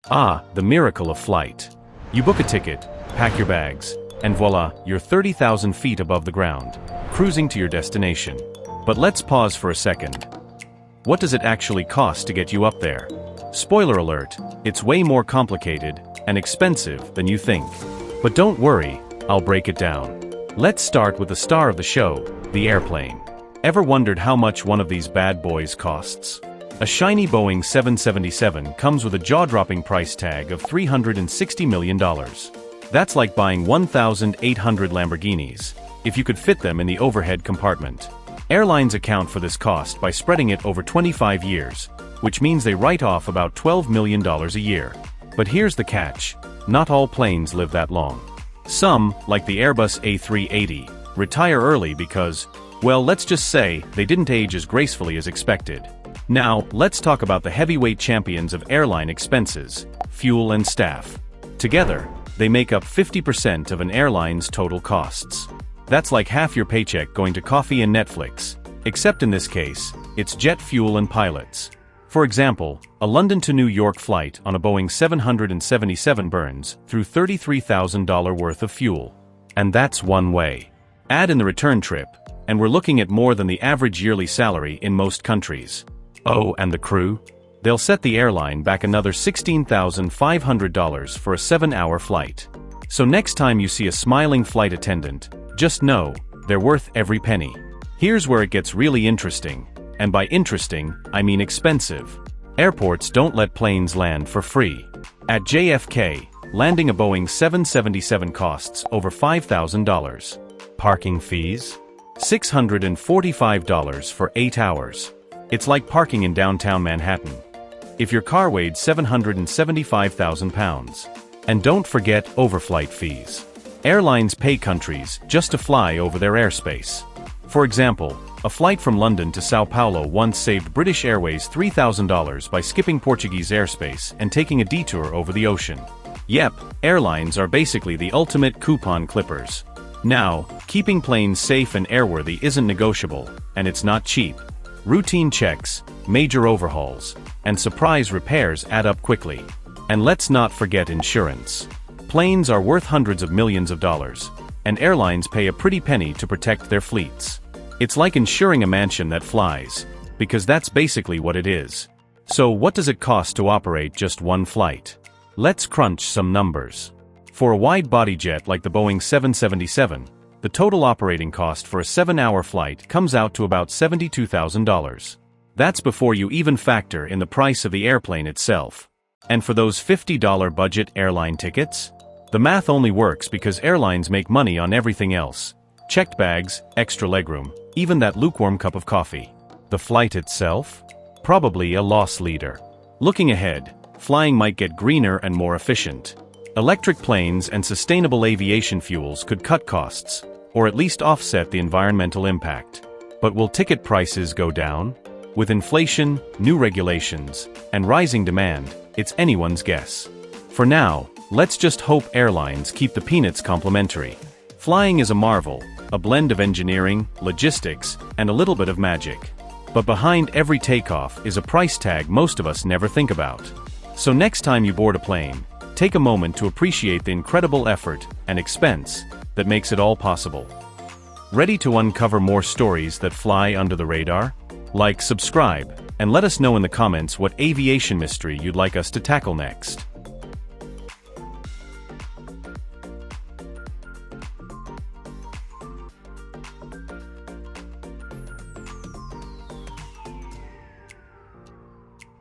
Ah, the miracle of flight. You book a ticket, pack your bags, and voila, you're 30,000 feet above the ground, cruising to your destination. But let's pause for a second. What does it actually cost to get you up there? Spoiler alert, it's way more complicated and expensive than you think. But don't worry, I'll break it down. Let's start with the star of the show, the airplane. Ever wondered how much one of these bad boys costs? A shiny Boeing 777 comes with a jaw-dropping price tag of $360 million. That's like buying 1,800 Lamborghinis, if you could fit them in the overhead compartment. Airlines account for this cost by spreading it over 25 years, which means they write off about $12 million a year. But here's the catch, not all planes live that long. Some, like the Airbus A380, retire early because, well, let's just say, they didn't age as gracefully as expected. Now, let's talk about the heavyweight champions of airline expenses, fuel and staff. Together, they make up 50% of an airline's total costs. That's like half your paycheck going to coffee and Netflix, except in this case, it's jet fuel and pilots. For example, a London to New York flight on a Boeing 777 burns through $33,000 worth of fuel. And that's one way. Add in the return trip, and we're looking at more than the average yearly salary in most countries. Oh, and the crew? They'll set the airline back another $16,500 for a 7-hour flight. So next time you see a smiling flight attendant, just know, they're worth every penny. Here's where it gets really interesting. And by interesting, I mean expensive. Airports don't let planes land for free. At JFK, landing a Boeing 777 costs over $5,000. Parking fees? $645 for 8 hours. It's like parking in downtown Manhattan. If your car weighed 775,000 pounds. And don't forget overflight fees. Airlines pay countries just to fly over their airspace. For example, a flight from London to Sao Paulo once saved British Airways $3,000 by skipping Portuguese airspace and taking a detour over the ocean. Yep, airlines are basically the ultimate coupon clippers. Now, keeping planes safe and airworthy isn't negotiable, and it's not cheap. Routine checks, major overhauls, and surprise repairs add up quickly. And let's not forget insurance. Planes are worth hundreds of millions of dollars, and airlines pay a pretty penny to protect their fleets. It's like insuring a mansion that flies, because that's basically what it is. So what does it cost to operate just one flight? Let's crunch some numbers. For a wide-body jet like the Boeing 777, the total operating cost for a 7-hour flight comes out to about $72,000. That's before you even factor in the price of the airplane itself. And for those $50 budget airline tickets? The math only works because airlines make money on everything else. Checked bags, extra legroom, even that lukewarm cup of coffee. The flight itself? Probably a loss leader. Looking ahead, flying might get greener and more efficient. Electric planes and sustainable aviation fuels could cut costs, or at least offset the environmental impact. But will ticket prices go down? With inflation, new regulations, and rising demand, it's anyone's guess. For now, let's just hope airlines keep the peanuts complimentary. Flying is a marvel, a blend of engineering, logistics, and a little bit of magic. But behind every takeoff is a price tag most of us never think about. So next time you board a plane, take a moment to appreciate the incredible effort and expense that makes it all possible. Ready to uncover more stories that fly under the radar? Like, subscribe, and let us know in the comments what aviation mystery you'd like us to tackle next.